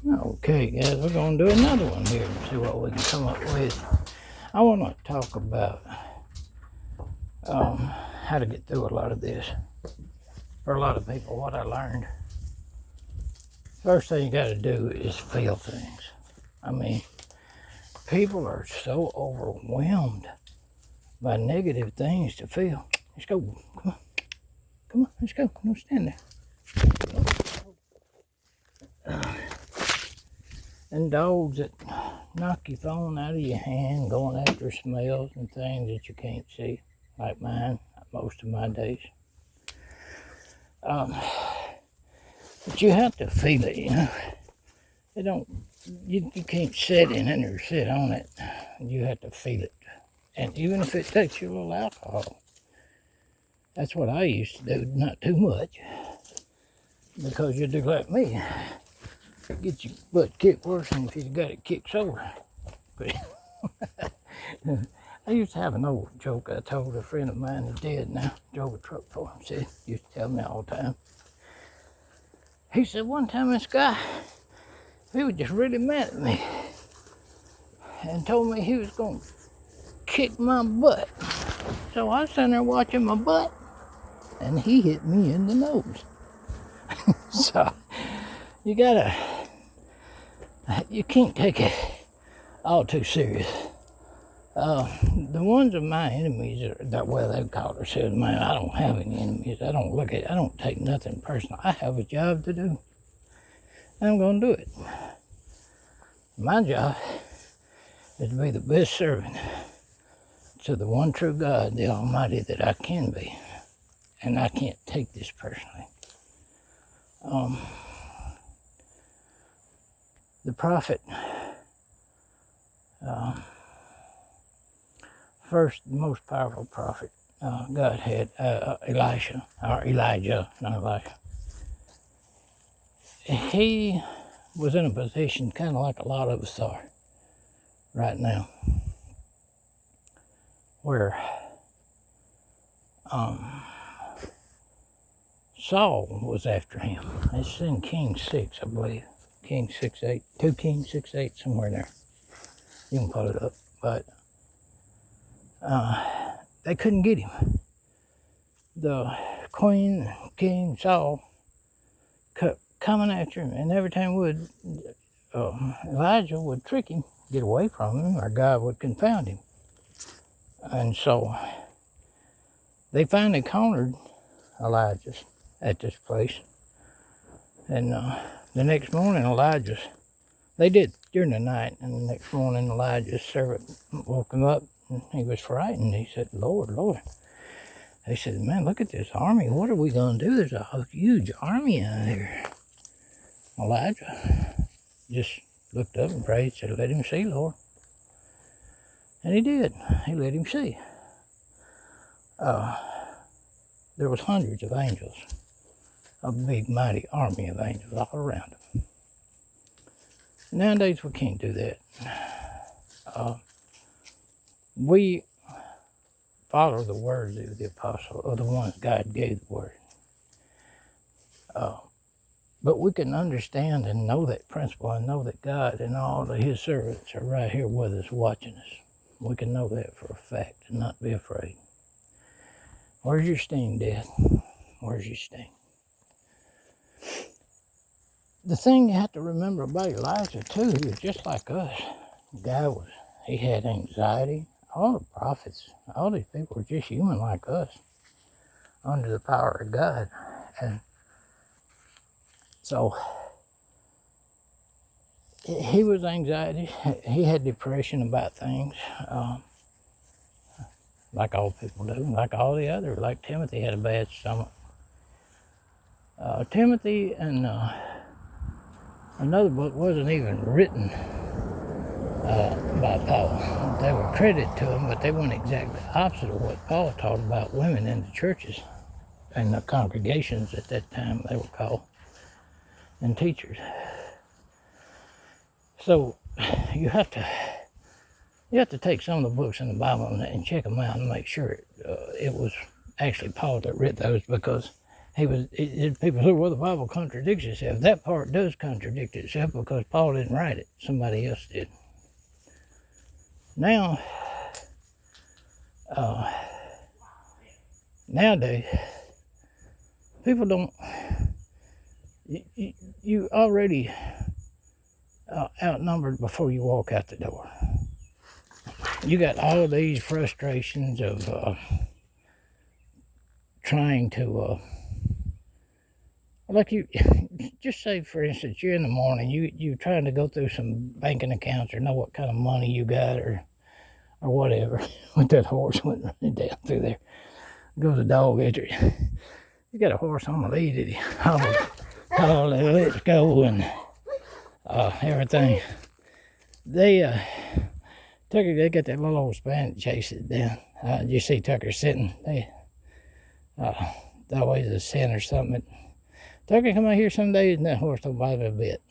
Okay, guys, we're going to do another one here and see what we can come up with. I want to talk about how to get through a lot of this. For a lot of people, what I learned. First thing you got to do is feel things. I mean, people are so overwhelmed by negative things to feel. Let's go. Come on, let's go. Don't stand there. And dogs that knock your phone out of your hand, going after smells and things that you can't see, like mine, most of my days. But you have to feel it, you know. You can't sit in it or sit on it. You have to feel it. And even if it takes you a little alcohol, that's what I used to do, not too much. Because you do like me, get your butt kicked worse than if you got it kicked sober. But I used to have an old joke I told a friend of mine who's dead now, drove a truck for him, said, used to tell me all the time. He said, one time this guy, he was just really mad at me and told me he was going to kick my butt. So I was sitting there watching my butt, and he hit me in the nose. So you can't take it all too serious. The ones of my enemies well, they call themselves, man, I don't have any enemies. I don't take nothing personal. I have a job to do. I'm going to do it. My job is to be the best servant to the one true God, the Almighty, that I can be. And I can't take this personally. The prophet, first most powerful prophet God had, Elijah, not Elisha. He was in a position kind of like a lot of us are right now, where Saul was after him. It's in King 6, I believe. King 6:8, 2 Kings 6:8, somewhere there. You can pull it up. But they couldn't get him. The queen, King Saul, kept coming after him, and every time Elijah would trick him, get away from him, or God would confound him. And so they finally cornered Elijah at this place. And the next morning, they did during the night, and the next morning Elijah's servant woke him up, and he was frightened. He said, Lord. They said, man, look at this army. What are we going to do? There's a huge army out there. Elijah just looked up and prayed, said, let him see, Lord. And he did. He let him see. There was hundreds of angels, a big, mighty army of angels all around him. Nowadays, we can't do that. We follow the words of the apostle, or the ones God gave the word. But we can understand and know that principle and know that God and all of his servants are right here with us, watching us. We can know that for a fact and not be afraid. Where's your sting, Dad? Where's your sting? The thing you have to remember about Elijah, too, he was just like us. He had anxiety. All the prophets, all these people were just human like us, under the power of God. And so he was anxiety. He had depression about things, like all people do, like all the others. Like Timothy had a bad stomach. Timothy and another book wasn't even written by Paul. They were credited to him, but they weren't exactly opposite of what Paul taught about women in the churches and the congregations at that time, they were called, and teachers. So you have to take some of the books in the Bible and check them out and make sure it was actually Paul that wrote those, because People say, well, the Bible contradicts itself. That part does contradict itself because Paul didn't write it. Somebody else did. Now, nowadays, people don't, you already outnumbered before you walk out the door. You got all these frustrations of trying to, like you, just say for instance, you're in the morning, you trying to go through some banking accounts or know what kind of money you got or whatever. With that horse went running down through there. Goes a dog after it. You got a horse on the lead that he hobbled, let's go and everything. Tucker, they got that little old Spanish chase it down. You see Tucker sitting. Always a sin or something. Tucker come out here some days and that horse don't bother a bit.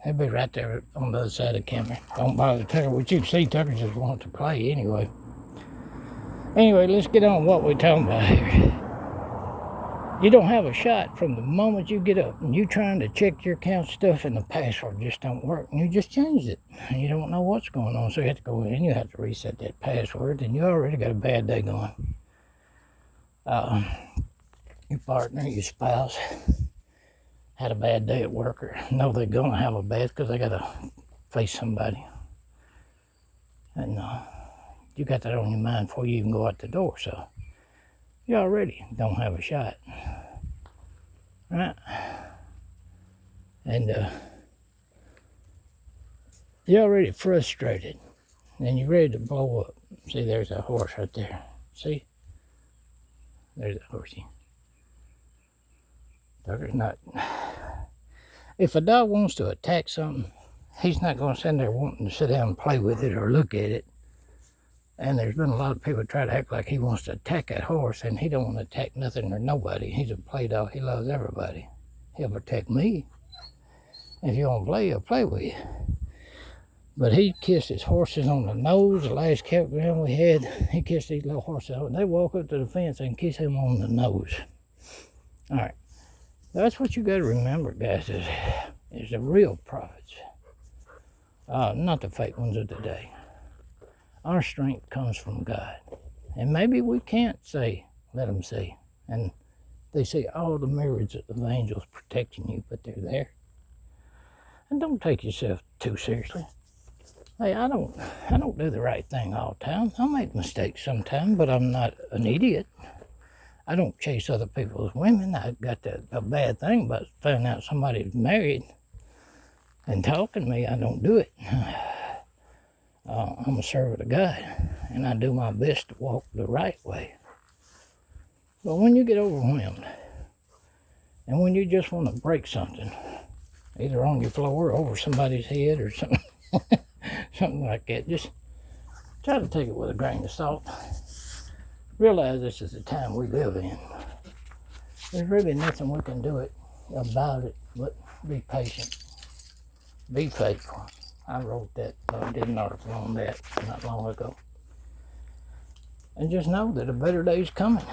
He'll be right there on the other side of the camera. Don't bother Tucker. What you can see, Tucker just wants to play anyway. Anyway, let's get on what we're talking about here. You don't have a shot from the moment you get up and you trying to check your account stuff and the password just don't work. And you just changed it. And you don't know what's going on. So you have to go in, you have to reset that password and you already got a bad day going. Your partner, your spouse had a bad day at work or know they're going to have a bad because they got to face somebody. And you got that on your mind before you even go out the door. So you already don't have a shot. Right? And you're already frustrated. And you're ready to blow up. See, there's a horse right there. See? There's a horsey. Tucker's not. If a dog wants to attack something, he's not going to sit there wanting to sit down and play with it or look at it. And there's been a lot of people try to act like he wants to attack that horse, and he don't want to attack nothing or nobody. He's a play dog. He loves everybody. He'll protect me. If you want to play, he'll play with you. But he kissed his horses on the nose. The last campground we had, he kissed these little horses. They walk up to the fence and kiss him on the nose. All right. That's what you got to remember, guys, is the real prophets. Not the fake ones of today. Our strength comes from God. And maybe we can't say, let them see. And they see all the myriads of angels protecting you, but they're there. And don't take yourself too seriously. Hey, I don't do the right thing all the time. I make mistakes sometimes, but I'm not an idiot. I don't chase other people's women. I got a bad thing about finding out somebody's married and talking to me. I don't do it. I'm a servant of God, and I do my best to walk the right way. But when you get overwhelmed, and when you just want to break something, either on your floor or over somebody's head or something, something like that, just try to take it with a grain of salt. Realize this is the time we live in. There's really nothing we can do about it, but be patient, be faithful. I wrote that, I did an article on that not long ago. And just know that a better day is coming.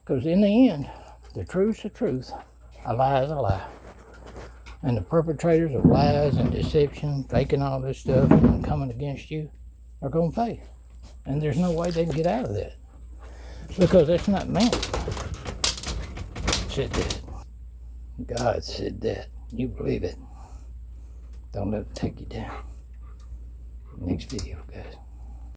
Because in the end, the truth's the truth, a lie is a lie. And the perpetrators of lies and deception, faking all this stuff and coming against you, are going to pay. And there's no way they can get out of that. Because that's not man. Said that. God said that. You believe it. Don't let it take you down. Next video, guys.